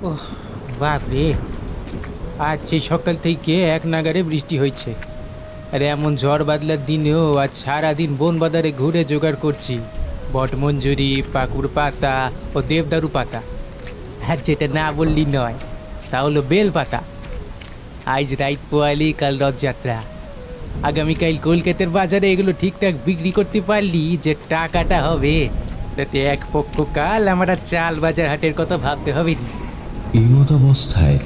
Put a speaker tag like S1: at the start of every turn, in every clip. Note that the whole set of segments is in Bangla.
S1: ওহ বাপরে, আজ সেই সকাল থেকে এক নাগাড়ে বৃষ্টি হয়েছে। আর এমন ঝড় বাদলার দিনেও আজ সারাদিন বন বাজারে ঘুরে জোগাড় করছি বটমঞ্জুরি, পাকুড় পাতা ও দেবদারু পাতা। আর যেটা না বললি নয়, তা হলো বেল পাতা। আজ রাইত পোয়ালি, কাল রথযাত্রা। আগামীকাল কলকাতার বাজারে এগুলো ঠিকঠাক বিক্রি করতে পারলি যে টাকাটা হবে, তাতে এক পক্ষ কাল আমরা চাল বাজার হাটের কথা ভাবতে হবে না।
S2: এই মতাবস্থায়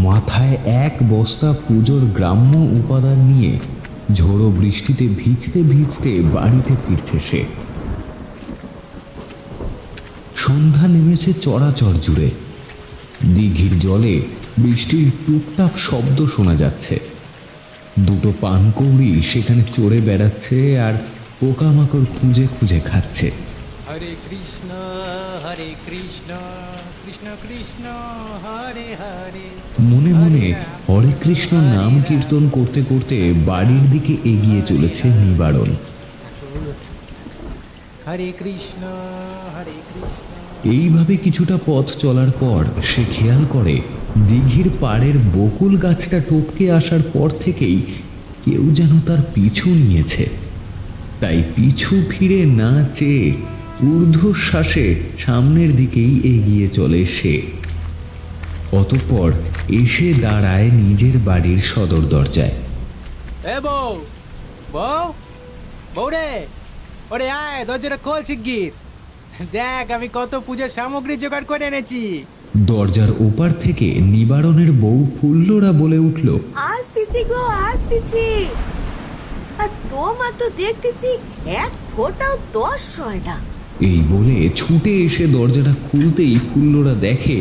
S2: মাথায় এক বস্তা পুজোর গ্রাম্য উপাদান নিয়ে ঝোড়ো বৃষ্টিতে ভিজতে ভিজতে বাড়িতে ফিরছে সে। সন্ধ্যা নেমেছে চরাচর জুড়ে। দিঘির জলে বৃষ্টির টুপটাপ শব্দ শোনা যাচ্ছে। দুটো পানকৌড়ি সেখানে চড়ে বেড়াচ্ছে আর পোকামাকড় খুঁজে খুঁজে খাচ্ছে।
S1: হরে কৃষ্ণ কৃষ্ণ কৃষ্ণ হরে হরে।
S2: মনে মনে হরে কৃষ্ণ নাম কীর্তন করতে করতে বাড়ির দিকে এগিয়ে চলেছে নিবারণ।
S1: হরে কৃষ্ণ কৃষ্ণ।
S2: এইভাবে কিছুটা পথ চলার পর সে খেয়াল করে দিঘির পাড়ের বকুল গাছটা টপকে আসার পর থেকেই কেউ যেন তার পিছু নিয়েছে। তাই পিছু ফিরে না চেয়ে ঊর্ধ্বশ্বাসে সামনের দিকেই এগিয়ে চলে সে। অতঃপর এসে দাঁড়ায় নিজের বাড়ির সদর দরজায়।
S1: এ বউ, বউ, বউ রে, ওরে আয়, দরজাটা খোল শিগগির। দেখ আমি কত পূজার সামগ্রী জোগাড় করে এনেছি।
S2: দরজার ওপার থেকে নিবারণের বউ ফুল্লরা বলে উঠল,
S3: আসতেছি গো, আসতেছি। আর তোমার তো দেখতেছি এক ফোঁটাও দশ হয় না।
S2: এই বলে ছুটে এসে দরজাটা খুলতেই ফুল্লরা দেখে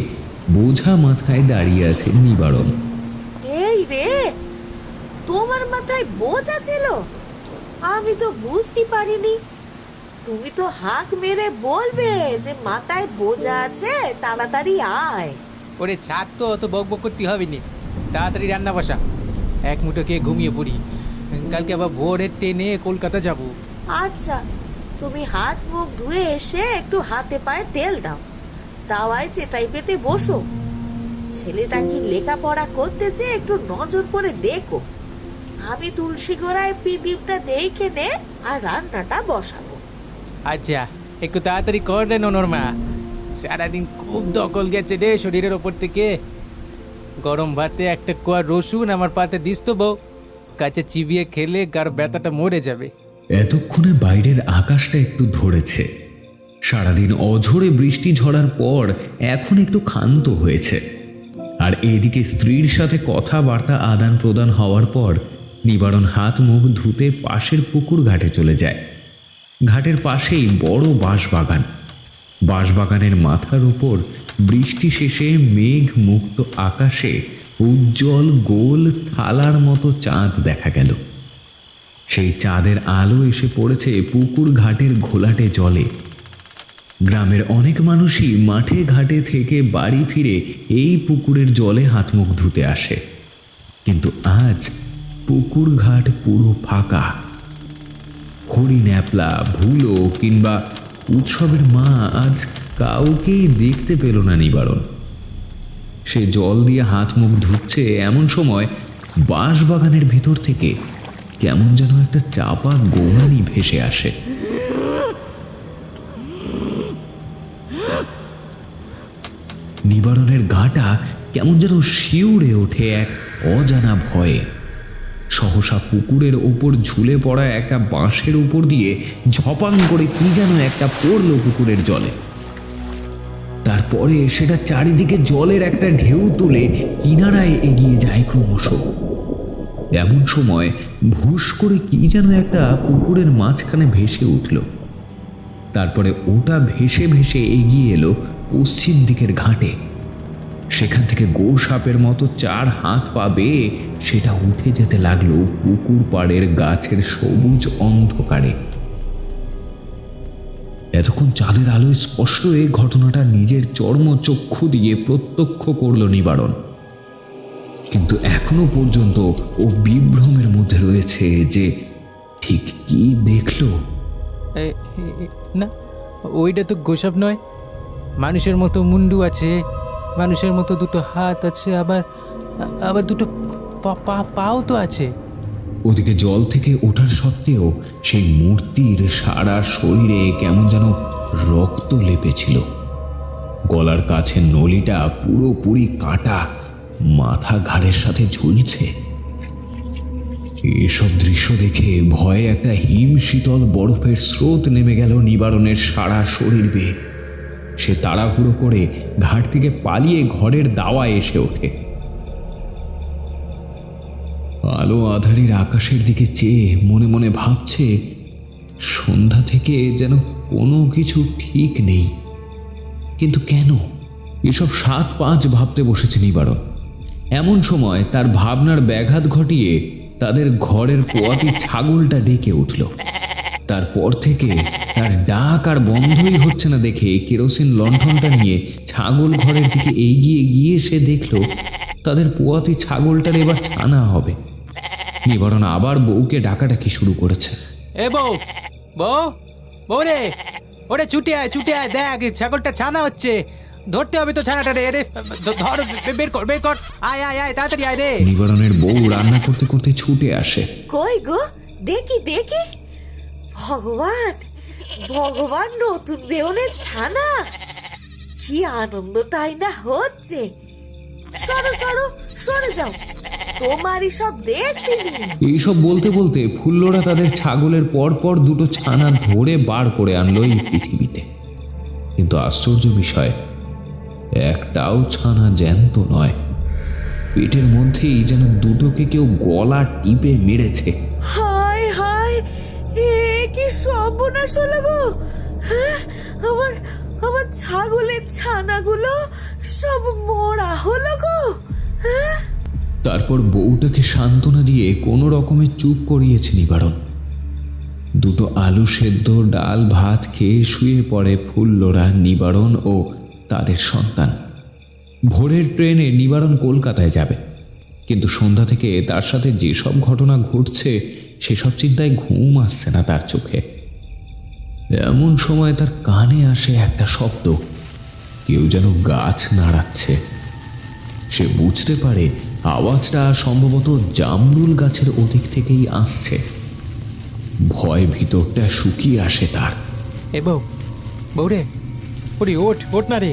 S2: বোঝা মাথায় দাঁড়িয়ে আছে নিবারণ।
S3: এই রে, তোমার মাথায় বোঝা ছিল? আমি তো বুঝতে পারিনি। তুমি তো হাঁক মেরে বলবে যে মাথায় বোঝা আছে, তাড়াতাড়ি আয়।
S1: ওরে ছাদ তো অত বক বক করতে হবে নি, তাড়াতাড়ি রান্না বসা। এক মুঠো খেয়ে ঘুমিয়ে পড়ি, কালকে আবার ভোরের ট্রেনে কলকাতা যাব।
S3: আচ্ছা, তুমি হাত মুখ ধুয়ে এসে একটু হাতে পায়ে তেল দাও, তাওয়ায় চেটাই পেতে বসো। ছেলেটা কি লেখাপড়া করতেছে একটু নজর করে দেখো। আমি তুলসী গোড়ায় প্রদীপটা দেখে নে আর রান্নাটা বসাবো।
S1: আচ্ছা, একটু তাড়াতাড়ি কর রে ননর মা। সারাদিন খুব দখল গেছে রে শরীরের ওপর থেকে। গরম ভাতে একটা কোয়া রসুন আমার পাতে দিস তো বউ, কাছে চিবিয়ে খেলে গার ব্যথাটা মরে যাবে।
S2: এতক্ষণে বাইরের আকাশটা একটু ধরেছে। সারাদিন অঝোরে বৃষ্টি ঝরার পর এখন একটু ক্ষান্ত হয়েছে। আর এদিকে স্ত্রীর সাথে কথাবার্তা আদান প্রদান হওয়ার পর নিবারণ হাত মুখ ধুতে পাশের পুকুর ঘাটে চলে যায়। ঘাটের পাশেই বড় বাঁশবাগান। বাঁশবাগানের মাথার উপর বৃষ্টি শেষে মেঘ মুক্ত আকাশে উজ্জ্বল গোল থালার মতো চাঁদ দেখা গেল। সেই চাঁদের আলো এসে পড়েছে পুকুর ঘাটের ঘোলাটে জলে। গ্রামের অনেক মানুষই মাঠে ঘাটে থেকে বাড়ি ফিরে এই পুকুরের জলে হাত মুখ ধুতে আসে। কিন্তু আজ পুকুর ঘাট পুরো ফাঁকা। হরিণ্যাপলা, ভুলো কিংবা উৎসবের মা আজ কাউকেই দেখতে পেল না নিবারণ। সে জল দিয়ে হাত মুখ ধুচ্ছে এমন সময় বাঁশবাগানের ভিতর থেকে কেমন যেন একটা চাপা গোঙানি ভেসে আসে। নিবারণের গাটা কেমন যেন শিউরে ওঠে এক অজানা ভয়ে। সহসা পুকুরের ওপর ঝুলে পড়া একটা বাঁশের উপর দিয়ে ঝপাং করে কি যেন একটা পড়ল পুকুরের জলে। তারপরে সেটা চারিদিকে জলের একটা ঢেউ তুলে কিনারায় এগিয়ে যায় ক্রমশ। এমন সময় ভুস করে কি যেন একটা পুকুরের মাঝখানে ভেসে উঠল। তারপরে ওটা ভেসে ভেসে এগিয়ে এলো পশ্চিম দিকের ঘাটে। সেখান থেকে গো সাপের মতো 4 হাত পা বেয়ে সেটা উঠে যেতে লাগলো পুকুর পাড়ের গাছের সবুজ অন্ধকারে। এতক্ষণ চাঁদের আলোয় স্পষ্ট এই ঘটনাটা নিজের চর্মচক্ষু দিয়ে প্রত্যক্ষ করল নিবারণ। কিন্তু এখনো পর্যন্ত ও বিভ্রমের মধ্যে রয়েছে যে ঠিক কি দেখলো।
S1: না, ওইটা তো গোসাপ নয়। মানুষের মতো মুন্ডু আছে, মানুষের মতো দুটো হাত আছে, আবার আবার দুটো পাও তো আছে।
S2: ওদিকে জল থেকে ওঠার সত্ত্বেও সেই মূর্তির সারা শরীরে কেমন যেন রক্ত লেপেছিল। গলার কাছে নলিটা পুরোপুরি কাটা, মাথা ঘাড়ের সাথে ঝুলছে। এসব দৃশ্য দেখে ভয়ে একটা হিম শীতল বরফের স্রোত নেমে গেল নিবারণের সারা শরীর বেয়ে। সে তাড়াহুড়ো করে ঘাট থেকে পালিয়ে ঘরের দাওয়ায় এসে ওঠে। আলো আধারির আকাশের দিকে চেয়ে মনে মনে ভাবছে, সন্ধ্যা থেকে যেন কোনো কিছু ঠিক নেই। কিন্তু কেন? এসব 7-5 ভাবতে বসেছে নিবারণ। এমন সময় তার ভাবনার ব্যাঘাত ঘটিয়ে তাদের ঘরের পোয়াতি ছাগলটা ডেকে উঠল। তারপর থেকে তার ডাক আর বন্ধই হচ্ছে না দেখে কেরোসিন লণ্ঠনটা নিয়ে ছাগল ঘরের দিকে এগিয়ে গিয়ে সে দেখল তাদের পোয়াতি ছাগলটার এবার ছানা হবে। নিবারণ আবার বউকে ডাকাডাকি শুরু করেছে।
S1: এ বউ, বউ, বউ রে, ওরে ছুটে আয়, দেখ ছাগলটা ছানা হচ্ছে। ধরতে হবে তো ছানাটা রে। ধর, বের কর, আয় তাড়াতাড়ি আয় রে।
S2: নিবারণের বউ রান্না করতে করতে ছুটে আসে।
S3: কই গো, দেখি ভগবান, নতুন দেওয়ালের ছানা, কি আনন্দটাই না হচ্ছে। সরে যাও, তোমারই সব দেখতে নেই।
S2: এইসব বলতে বলতে ফুল্লরা তাদের ছাগলের পরপর দুটো ছানা ধরে বার করে আনলো এই পৃথিবীতে। কিন্তু আশ্চর্য বিষয়, একটাও ছানা জ্যান্ত নয়। পেটের মধ্যেই যেন দুটোকে কেউ গলা টিপে মেরেছে।
S3: হায়, এ কি সর্বনাশ হলো গো! হ্যাঁ, আমার ছাগলের ছানাগুলো সব মরা হলো গো। হ্যাঁ।
S2: তারপর বউটাকে সান্ত্বনা দিয়ে কোনো রকমে চুপ করিয়েছে নিবারণ। দুটো আলু সেদ্ধ, ডাল ভাত খেয়ে শুয়ে পড়ে ফুল্লরা, নিবারণ ও তাদের সন্তান। ভোরের ট্রেনে নিবারণ কলকাতায় যাবে, কিন্তু সন্ধ্যা থেকে তার সাথে যেসব ঘটনা ঘটছে সেসব চিন্তায় ঘুম আসছে না তার চোখে। এমন সময় তার কানে আসে একটা শব্দ, কেউ যেন গাছ নাড়াচ্ছে। সে বুঝতে পারে আওয়াজটা সম্ভবত জামরুল গাছের ওদিক থেকেই আসছে। ভয় ভিতরটা শুকিয়ে আসে তার।
S1: এ বউ রে, ওরে ওঠ না রে।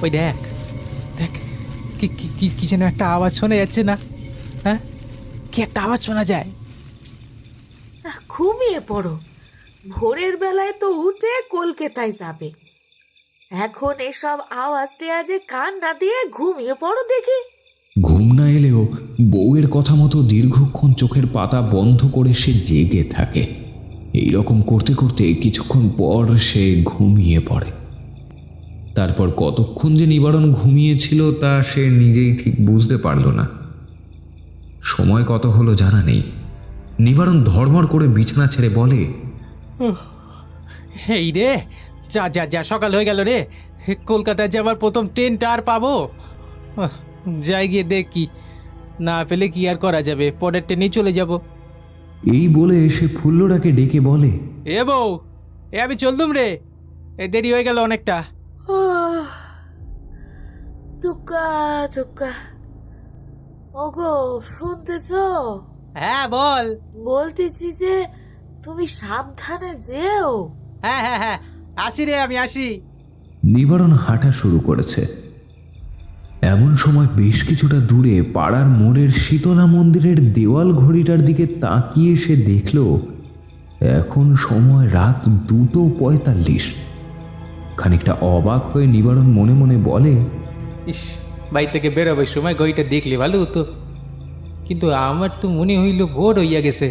S1: ওই দেখ কি যেন একটা আওয়াজ শোনা যাচ্ছে না? হ্যাঁ, কি একটা আওয়াজ শোনা যায়।
S3: ঘুমিয়ে পড়ো, ভোরের বেলায় তো উঠে কলকাতায় যাবে। এখন এসব আওয়াজ টেয়াজে কান না দিয়ে ঘুমিয়ে পড়ো দেখি।
S2: ঘুম না এলেও বউয়ের কথা মতো দীর্ঘক্ষণ চোখের পাতা বন্ধ করে সে জেগে থাকে। এই রকম করতে করতে কিছুক্ষণ পর সে ঘুমিয়ে পড়ে। তারপর কতক্ষণ যে নিবারণ ঘুমিয়েছিল তা সে নিজেই ঠিক বুঝতে পারল না। সময় কত হলো জানা নেই। নিবারণ ধর্মর করে বিছানা ছেড়ে বলে,
S1: এই রে, যা সকাল হয়ে গেল রে। কলকাতায় যাবার প্রথম ট্রেনটা আর পাবো? যাই গিয়ে দেখি, না পেলে কি আর করা যাবে, পরের ট্রেনেই চলে যাব।
S2: এই বলে সে ফুল্লরাকে ডেকে বলে,
S1: এ বউ, আমি চললুম রে, দেরি হয়ে গেল অনেকটা।
S3: টুকা ওগো, শুনতেছ?
S1: হ্যাঁ বল।
S3: বলতেছি যে তুমি সাবধানে যেও।
S1: হ্যাঁ, আসি রে, আমি আসি।
S2: নিবারণ হাঁটা শুরু করেছে। এমন সময় বেশ কিছুটা দূরে পাড়ার মোড়ের শীতলা মন্দিরের দেওয়াল ঘড়িটার দিকে তাকিয়ে সে দেখল এখন সময় রাত 2:45। খানিকটা অবাক হয়ে নিবারণ মনে মনে বলে,
S1: ইস, বাড়ি থেকে বেরোবার সময় ঘড়িটা দেখলে ভালো হতো, কিন্তু আমার তো মনে হইল ভোর হইয়া গেছে।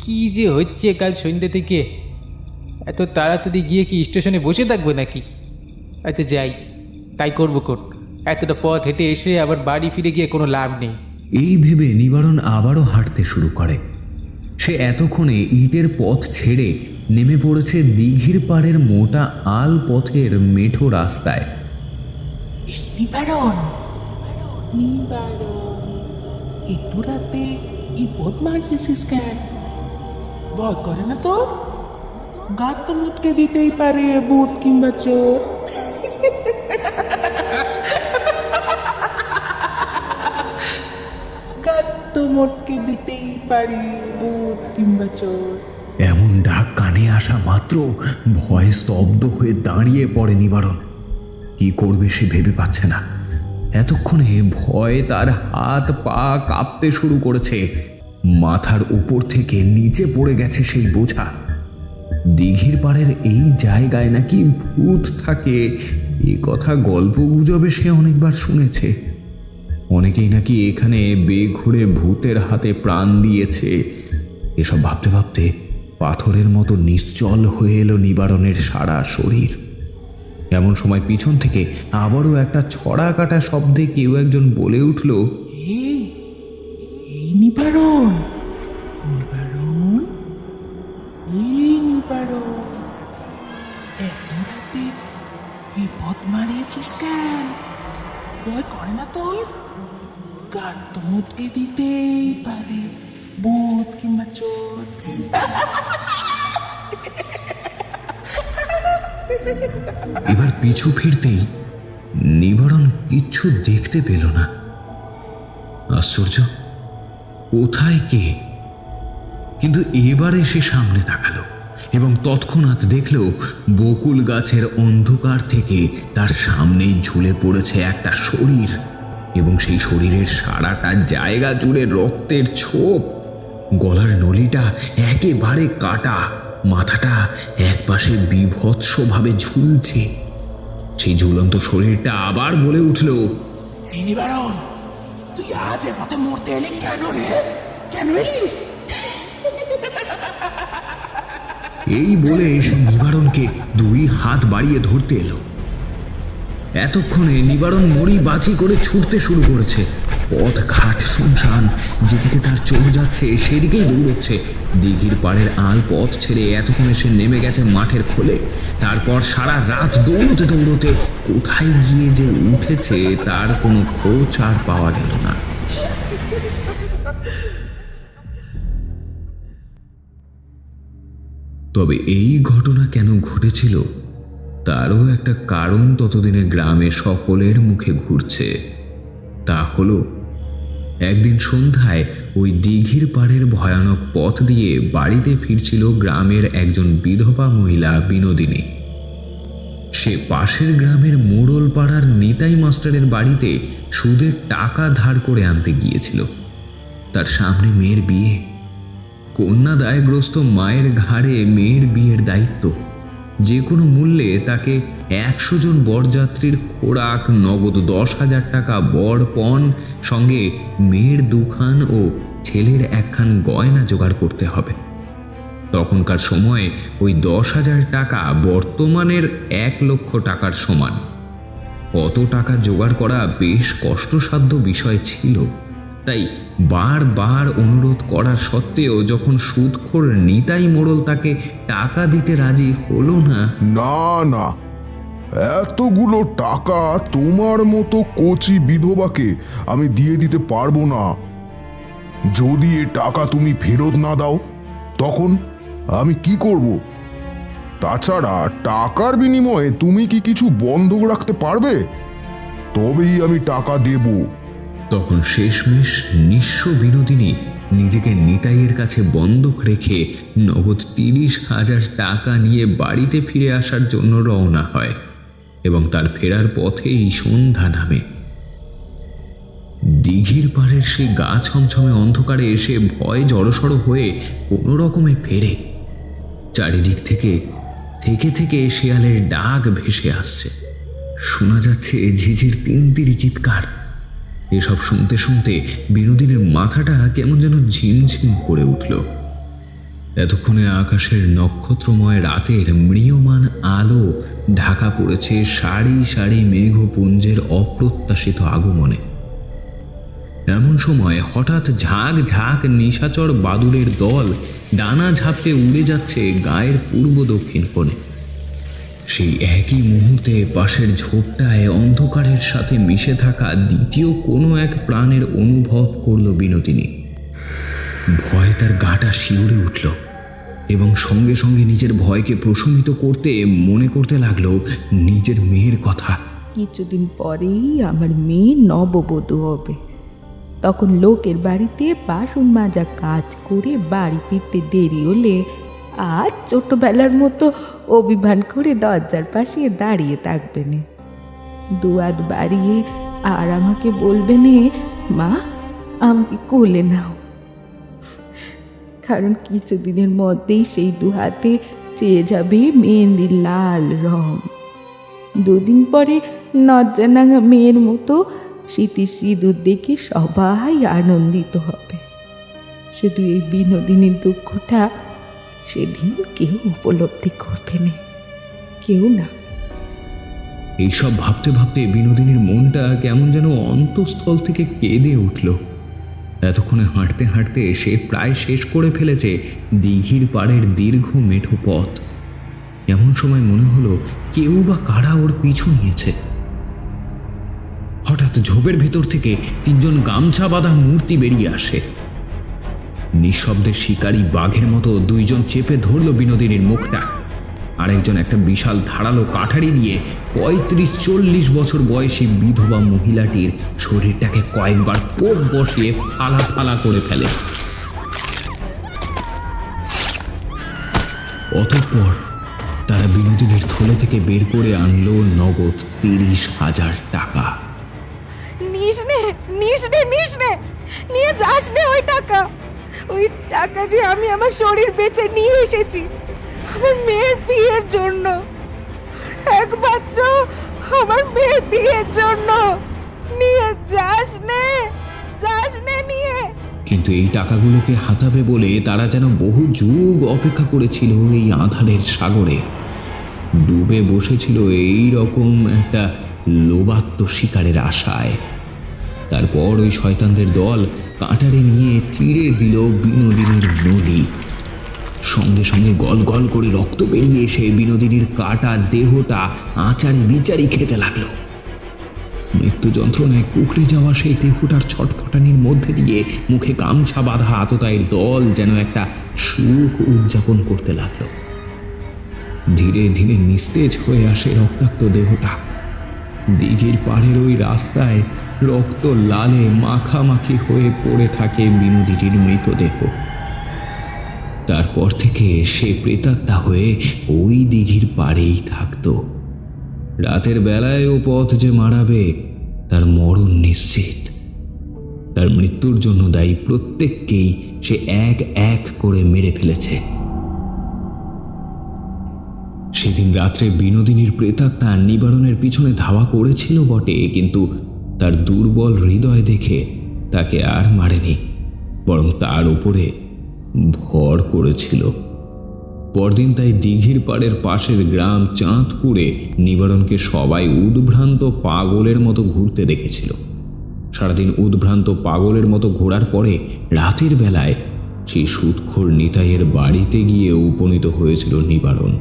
S1: কি যে হচ্ছে কাল সন্ধ্যে থেকে, এত তাড়াতাড়ি গিয়ে কি স্টেশনে বসে থাকবো নাকি? আচ্ছা যাই, তাই করবো কোন, এতটা পথ হেঁটে এসে আবার বাড়ি ফিরে গিয়ে কোনো লাভ নেই।
S2: এই ভেবে নিবারণ আবারও হাঁটতে শুরু করে। সে এতক্ষণে ইটের পথ ছেড়ে নেমে পড়েছে দিঘির পাড়ের মোটা আল পথের মেঠো রাস্তায়।
S4: নিবারণ, এত রাতে এই পথ মারিয়েছিস কেন? ভয় করে না তোর? গাত তো মুটকে দিতেই পারে ভূত কিংবা চোর। তো মোটকে দিতেই পারি, ভূত কিংবা চোর।
S2: এমন ডাক কানে আসা মাত্র ভয়ে স্তব্ধ হয়ে দাঁড়িয়ে পড়ে নিবারণ। কি করবে সে ভেবে পাচ্ছে না। এতক্ষণে ভয়ে তার হাত পা কাঁপতে শুরু করেছে। মাথার উপর থেকে নিচে পড়ে গেছে সেই বোঝা। দিঘির পাড়ের এই জায়গায় নাকি ভূত থাকে, এ কথা গল্প গুজবে সে অনেকবার শুনেছে। অনেকেই নাকি এখানে বেঘুরে ভূতের হাতে প্রাণ দিয়েছে। এসব ভাবতে ভাবতে পাথরের মতো নিশ্চল হয়ে এলো নিবারণের সারা শরীর। এমন সময় পিছন থেকে আবারও একটা ছড়া কাটা শব্দে কেউ একজন বলে উঠল,
S4: এই এই নিবারণ, নিবারণ, এই নিবারণ, এত রাতে বিপদ মারিয়েছিস কেন? ভয় করে না তোর? গান তো মুটকে দিতেই পারে, ভূত কিংবা চোর।
S2: এবার পিছু ফিরতেই নিবারণ কিচ্ছু দেখতে পেল না। আশ্চর্য, কোথায় কে? কিন্তু এবারে সে সামনে তাকালো এবং তৎক্ষণাৎ দেখল বকুল গাছের অন্ধকার থেকে তার সামনেই ঝুলে পড়েছে একটা শরীর, এবং সেই শরীরের সারাটা জায়গা জুড়ে রক্তের ছোপ। গলার নলিটা একেবারে কাটা, মাথাটা একপাশে বীভৎসভাবে ঝুলছে। সেই ঝুলন্ত শরীরটা আবার বলে উঠল,
S4: এই নিবারণ, তুই আজ এ পথে মরতে এলি কেন রে? কেন এলি?
S2: এই বলে সে নিবারণকে দুই হাত বাড়িয়ে ধরতে এলো। এতক্ষণে নিবারণ মরি বাঁচি করে ছুটতে শুরু করেছে। পথ ঘাট শুনশান, যেদিকে তার চোখ যাচ্ছে সেদিকেই দৌড়চ্ছে। দিঘির পাড়ের আল পথ ছেড়ে এতক্ষণে সে নেমে গেছে মাঠের খোলে। তারপর সারা রাত দৌড়তে দৌড়তে কোথায় গিয়ে যে উঠেছে তার কোনো খোঁজ আর পাওয়া গেল না। তবে এই ঘটনা কেন ঘটেছিল তারও একটা কারণ ততদিনে গ্রামে সকলের মুখে ঘুরছে। তা হলো, একদিন সন্ধ্যায় ওই দিঘির পাড়ের ভয়ানক পথ দিয়ে বাড়িতে ফিরছিল গ্রামের একজন বিধবা মহিলা বিনোদিনী। সে পাশের গ্রামের মোড়ল পাড়ার নিতাই মাস্টারের বাড়িতে সুদের টাকা ধার করে আনতে গিয়েছিল। তার সামনে মেয়ের বিয়ে। কন্যা দায়গ্রস্ত মায়ের ঘাড়ে মেয়ের বিয়ের দায়িত্ব। যে কোনো মূল্যে তাকে 100 জন বরযাত্রীর খোরাক, নগদ 10,000 টাকা বর পণ, সঙ্গে মেয়ের দুখান ও ছেলের একখান গয়না জোগাড় করতে হবে। তখনকার সময়ে ওই 10,000 টাকা বর্তমানের 1 লক্ষ টাকার সমান। অত টাকা জোগাড় করা বেশ কষ্টসাধ্য বিষয় ছিল। তাই বারবার অনুরোধ করার সত্ত্বেও যখন সুদখোর নিতাই মোড়ল তাকে টাকা দিতে রাজি হলো না,
S5: না না, এতগুলো টাকা তোমার মতো কচি বিধবাকে আমি দিয়ে দিতে পারবো না। যদি এ টাকা তুমি ফেরত না দাও তখন আমি কি করব? তাছাড়া টাকার বিনিময়ে তুমি কি কিছু বন্ধক রাখতে পারবে? তবেই আমি টাকা দেব।
S2: তখন শেষমেশ নিঃস্ব বিনোদিনী নিজেকে নিতাইয়ের কাছে বন্ধক রেখে নগদ 30,000 টাকা নিয়ে বাড়িতে ফিরে আসার জন্য রওনা হয় এবং তার ফেরার পথেই সন্ধ্যা নামে। দিঘির পাড়ের সেই গা ছমছমে অন্ধকারে এসে ভয় জড়সড় হয়ে কোনো রকমে ফেরে। চারিদিক থেকে থেকে থেকে শেয়ালের ডাক ভেসে আসছে। শোনা যাচ্ছে ঝিঝির তিনতিরি চিৎকার। এসব শুনতে শুনতে বিনোদিনীর মাথাটা কেমন যেন ঝিমঝিম করে উঠল। এতক্ষণে আকাশের নক্ষত্রময় রাতের ম্রিয়মান আলো ঢাকা পড়েছে সারি সারি মেঘপুঞ্জের অপ্রত্যাশিত আগমনে। এমন সময় হঠাৎ ঝাঁক ঝাঁক নিশাচর বাদুড়ের দল ডানা ঝাপটে উড়ে যাচ্ছে গায়ের পূর্ব দক্ষিণ কোণে। সেই একই মুহূর্তে পাশের ঝোপটায় অন্ধকারের সাথে মিশে থাকা দ্বিতীয় কোনো এক প্রাণের অনুভব করল বিনোদিনী। ভয়ে তার গাটা শিউরে উঠল এবং সঙ্গে সঙ্গে নিজের ভয়কে প্রশমিত করতে মনে করতে লাগলো নিজের মেয়ের কথা।
S6: কিছুদিন পরেই আমার মেয়ে নববধূ হবে। তখন লোকের বাড়িতে বাসন মাজা কাজ করে বাড়ি ফিরতে দেরি হলে আজ ছোটবেলার মতো অভিমান করে দরজার পাশে দাঁড়িয়ে থাকবে না, দুয়ার বাড়িয়ে আর আমাকে বলবে নে, মা আমাকে কোলে নাও। কারণ কিছুদিনের মধ্যেই সেই দু হাতে চেয়ে যাবে মেহেন্দির লাল রং। দুদিন পরে নজ্জানাঙা মেয়ের মতো শীতের সিঁদুর দেখে সবাই আনন্দিত হবে। শুধু এই বিনোদিনীর দুঃখটা সেদিন কেউ উপলব্ধি করবে না, কেউ না।
S2: এইসব ভাবতে ভাবতে বিনোদিনীর মনটা কেমন যেন অন্তঃস্থল থেকে কেঁদে উঠল। এতক্ষণে হাঁটতে হাঁটতে সে প্রায় শেষ করে ফেলেছে দিঘির পাড়ের দীর্ঘ মেঠো পথ। এমন সময় মনে হলো কেউ বা কারা ওর পিছু নিয়েছে। হঠাৎ ঝোপের ভেতর থেকে তিনজন গামছা বাঁধা মূর্তি বেরিয়ে আসে। নিঃশব্দে শিকারী বাঘের মতো দুইজন চেপে ধরল বিনোদিনীর মুখটা। আরেকজন একটা বিশাল ধারালো কাঠারি দিয়ে ৩৫-৪০ বছর বয়সী বিধবা মহিলাটির শরীরটাকে কয়েকবার কোপ বসিয়ে ফালা ফালা করে ফেলে। অতঃপর তারা বিনোদিনীর থলে থেকে বের করে আনলো নগদ ৩০,০০০ টাকা।
S6: নিস নে, নিস নে, নিস নে, নিয়ে যাস নে ওই টাকা। ওই টাকা যে আমি আমার শরীর বেচে নিয়ে এসেছি আমার মেয়ের বিয়ের জন্য, একমাত্র আমার মেয়ের বিয়ের জন্য। নিয়ে যাস নে, যাস নে নিয়ে।
S2: কিন্তু এই টাকাগুলোকে হাতাবে বলে তারা যেন বহু যুগ অপেক্ষা করেছিল এই আঁধারের সাগরে। ডুবে বসেছিল এই রকম একটা লোবাত্ম শিকারের আশায়। তারপর ওই শয়তানদের দল কাঁটারে নিয়ে চিড়ে দিল বিনোদিনীর নলি। সঙ্গে সঙ্গে গল গল করে রক্ত বেরিয়ে এসে বিনোদিনীর কাটা দেহটা আচারি বিচারি খেতে লাগলো। মৃত্যু যন্ত্রণায় কুকড়ে যাওয়া সেই দেহটার ছটফটানির মধ্যে দিয়ে মুখে গামছা বাঁধা আততায়ীর দল যেন একটা সুখ উদযাপন করতে লাগলো। ধীরে ধীরে নিস্তেজ হয়ে আসে রক্তাক্ত দেহটা। দিঘির পাড়ের ওই রাস্তায় রক্ত লালে মাখামাখি হয়ে পড়ে থাকে বিনোদিনীর মৃতদেহ। তারপর থেকে সে প্রেতাত্মা হয়ে ওই দিঘির পাড়েই থাকতো। রাতের বেলায় ও পথ যে মারাবে তার মরণ নিশ্চিত। তার মৃত্যুর জন্য দায়ী প্রত্যেককেই সে এক এক করে মেরে ফেলেছে। সেদিন রাত্রে বিনোদিনীর প্রেতাত্মা নিবারণের পিছনে ধাওয়া করেছিল বটে, কিন্তু তার দুর্বল হৃদয় দেখে তাকে আর মারেনি, বরং তার উপরে ভর করেছিল। পরদিন তাই দিঘির পাড়ের পাশের গ্রাম চাঁদপুরে নিবারণকে সবাই উদ্ভ্রান্ত পাগলের মতো ঘুরতে দেখেছিল। সারাদিন উদ্ভ্রান্ত পাগলের মতো ঘোরার পরে রাতের বেলায় সেই সুদখোর নিতাইয়ের বাড়িতে গিয়ে উপনীত হয়েছিল নিবারণ।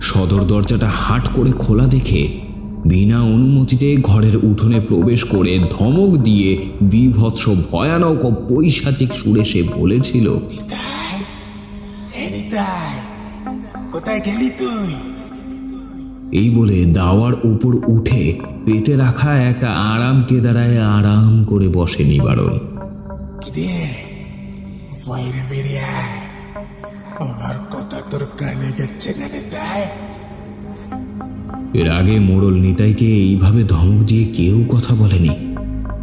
S2: সদর দরজাটা হাট করে খোলা দেখে বিনা অনুমতিতে ঘরের উঠোনে প্রবেশ করে ধমক দিয়ে বীভৎস ভয়ানক ও পৈশাচিক সুরে সে বলেছিল,
S4: কোথায় গেলি তুই?
S2: এই বলে দাওয়ার উপর উঠে পেতে রাখা একটা আরাম কেদারায় আরাম করে বসে নিবারণ।
S4: বাইরে বেরিয়ে আয়, আমার কথা তোর কানে যাচ্ছে না তাই?
S2: এর আগে মোড়ল নিতাইকে এইভাবে ধমক দিয়ে কেউ কথা বলেনি,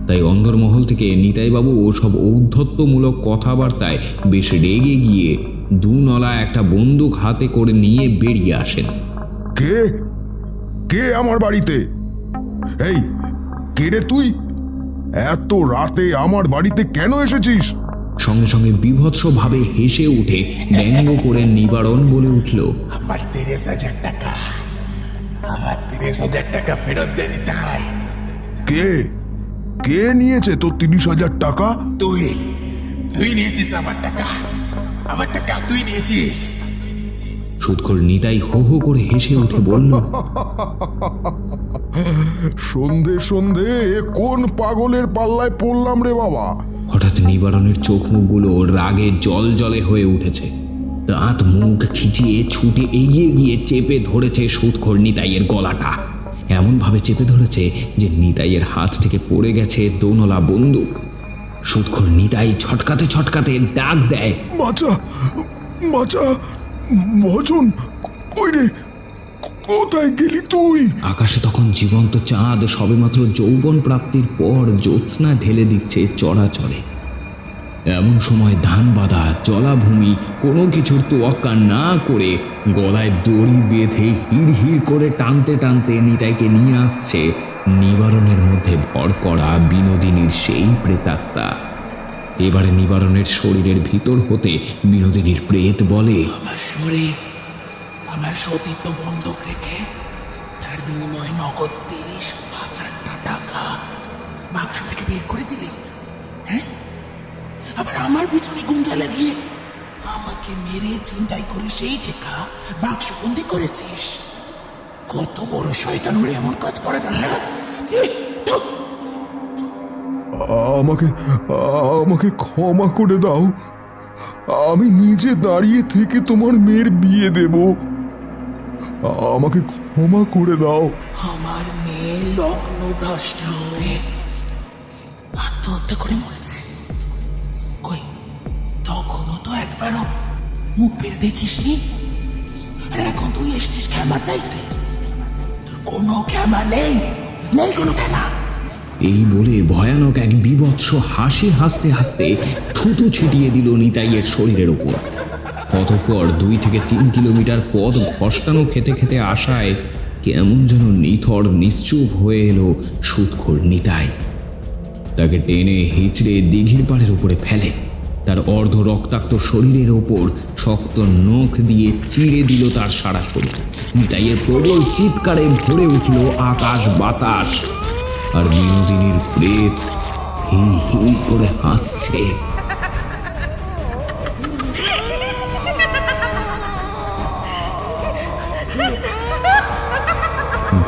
S2: তাই অন্দরমহল থেকে নিতাইবাবু সব ঔদ্ধত্যমূলক কথাবার্তায় বেশ রেগে গিয়ে দুনলা একটা বন্দুক হাতে করে নিয়ে বেরিয়ে আসেন।
S5: কে কে আমার বাড়িতে? এই কে রে তুই? এত রাতে আমার বাড়িতে কেন এসেছিস?
S2: সঙ্গে সঙ্গে বিভৎসভাবে হেসে উঠে ব্যঙ্গ করে নিবারণ বলে উঠল,
S4: আমার 30,000 টাকা, আমার 30,000 টাকা ফেরত দে নিতাই।
S5: কে কে নিয়েছে তোর 30,000 টাকা?
S4: তুই নিয়েছিস আমার টাকা, আমার টাকা তুই নিয়েছিস।
S2: সুদখোর নিতাই হো হো করে হেসে উঠে বলল,
S5: সন্ধে সন্ধে কোন পাগলের পাল্লায় পড়লাম রে বাবা?
S2: হঠাৎ নিবারণের চোখ মুখগুলো রাগে জল জলে হয়ে উঠেছে। দাঁত মুখ খিচিয়ে ছুটে এগিয়ে গিয়ে চেপে ধরেছে সুদখোর নিতাইয়ের গলাটা। এমনভাবে চেপে ধরেছে যে নিতাইয়ের হাত থেকে পড়ে গেছে দোনলা বন্দুক। সুদখোর নিতাই ছটকাতে ছটকাতে ডাক দেয়,
S5: মাচা, মাচা, ভজন, কই রে, কোথায় গেলি তুই?
S2: আকাশে তখন জীবন্ত চাঁদ সবেমাত্র যৌবন প্রাপ্তির পর জ্যোৎস্না ঢেলে দিচ্ছে চরাচরে। এমন সময় ধান বাঁধা জলাভূমি কোনো কিছুর তোয়াক্কা না করে গলায় দড়ি বেঁধে হিড় হিড় করে টানতে টানতে নিতাইকে নিয়ে আসছে নিবারণের মধ্যে ভর করা বিনোদিনীর সেই প্রেতাত্মা। এবারে নিবারণের শরীরের ভিতর হতে বিনোদিনীর প্রেত বলে,
S4: আমার শরীর, আমার সতীত্ব বন্ধক রেখে তার বিনিময়ে নগদ 30,000 টাকা বাক্স থেকে বের করে দিলি। হ্যাঁ, আবার আমার পিছনে গুঞ্জা লাগিয়ে আমাকে মেরে চিন্তাই করে সেই টাকা বাক্স বন্দি করেছিস। কত বড় শয়তান হলে এমন কাজ করা যায় না?
S5: আমাকে আমাকে ক্ষমা করে দাও। আমি নিজে দাঁড়িয়ে থেকে তোমার মেয়ের বিয়ে দেব। আমাকে ক্ষমা করে দাও।
S4: আমার মেয়ে লগ্ন ভ্রষ্ট হয়ে আত্মহত্যা করে মরেছে। কই, তখনও তো একবারও মুখ ফের দেখিসনি, আর এখন তুই এসছিস ক্ষমা চাইতে। তোর কোনো ক্ষমা নেই, নেই কোনো ক্ষমা।
S2: এই বলে ভয়ানক এক বীভৎস হাসি হাসতে হাসতে থুতু ছিটিয়ে দিল নিতাইয়ের শরীরের ওপর। অতঃপর 2 থেকে 3 কিলোমিটার পথ ঘষ্টানো খেতে খেতে আসায় কেমন যেন নিথর নিশ্চুপ হয়ে এলো সুদখোর নিতাই। তাকে টেনে হিচড়ে দিঘির পাড়ের উপরে ফেলে তার অর্ধ রক্তাক্ত শরীরের ওপর শক্ত নখ দিয়ে চিড়ে দিল তার সারা শরীর। নিতাইয়ের প্রবল চিৎকারে ভরে উঠল আকাশ বাতাস, আর বিনোদিনীর প্রেত হি হি করে হাসছে।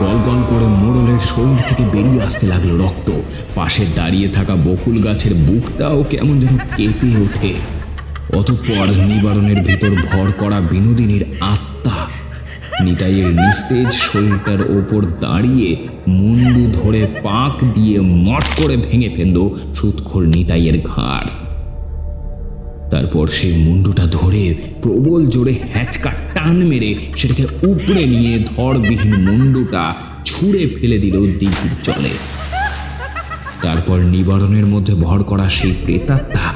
S2: গল গল করে মোড়লের শরীর থেকে বেরিয়ে আসতে লাগলো রক্ত। পাশে দাঁড়িয়ে থাকা বকুল গাছের বুকটাও কেমন যেন কেঁপে ওঠে। অতঃপর নিবারণের ভিতর ভর করা বিনোদিনীর আত্মা নিতাইয়ের নিস্তেজ শরীরটার ওপর দাঁড়িয়ে মুন্ডু ধরে পাক দিয়ে মট করে ভেঙে ফেলল সুদখোর নিতাইয়ের ঘাড়। তারপর সেই মুন্ডুটা ধরে প্রবল জোরে হ্যাচকা টান মেরে সেটাকে উপড়ে নিয়ে ধড়বিহীন মুন্ডুটা ছুঁড়ে ফেলে দিল দিঘির জলে। তারপর নিবারণের মধ্যে ভর করা সেই প্রেতাত্মা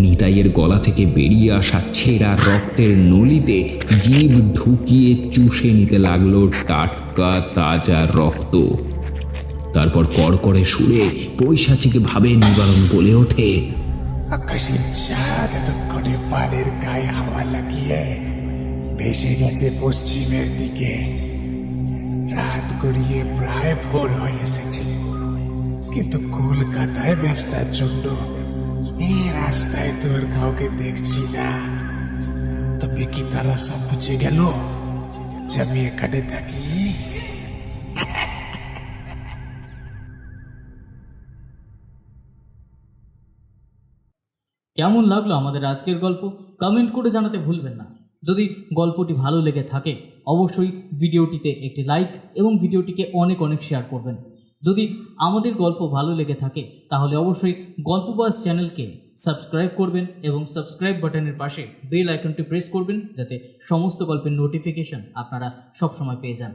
S2: নিতাইয়ের গলা থেকে বেরিয়ে আসা ছেঁড়া রক্তের নলিতে জিভ ঢুকিয়ে চুষে নিতে লাগলো টাটকা তাজা রক্ত। তারপর কড়কড়ে সুরে পৈশাচিক ভাবে নিবারণ বলে ওঠে,
S4: আকাশের চাঁদ এতক্ষণে পাড়ের গায়ে হাওয়া লাগিয়ে ভেসে গেছে পশ্চিমের দিকে। রাত গড়িয়ে প্রায় ভোর হয়ে এসেছে, কিন্তু কলকাতায় ব্যবসার জন্য এই রাস্তায় তো আর কাউকে দেখছি না। তবে কি তারা সব বুঝে গেল যে আমি এখানে থাকি?
S7: কেমন লাগলো আমাদের আজকের গল্প কমেন্ট করে জানাতে ভুলবেন না। যদি গল্পটি ভালো লেগে থাকে অবশ্যই ভিডিওটিতে একটি লাইক এবং ভিডিওটিকে অনেক অনেক শেয়ার করবেন। যদি আমাদের গল্প ভালো লেগে থাকে তাহলে অবশ্যই গল্পবাজ চ্যানেলকে সাবস্ক্রাইব করবেন এবং সাবস্ক্রাইব বাটনের পাশে বেল আইকনটি প্রেস করবেন যাতে সমস্ত গল্পের নোটিফিকেশন আপনারা সবসময় পেয়ে যান।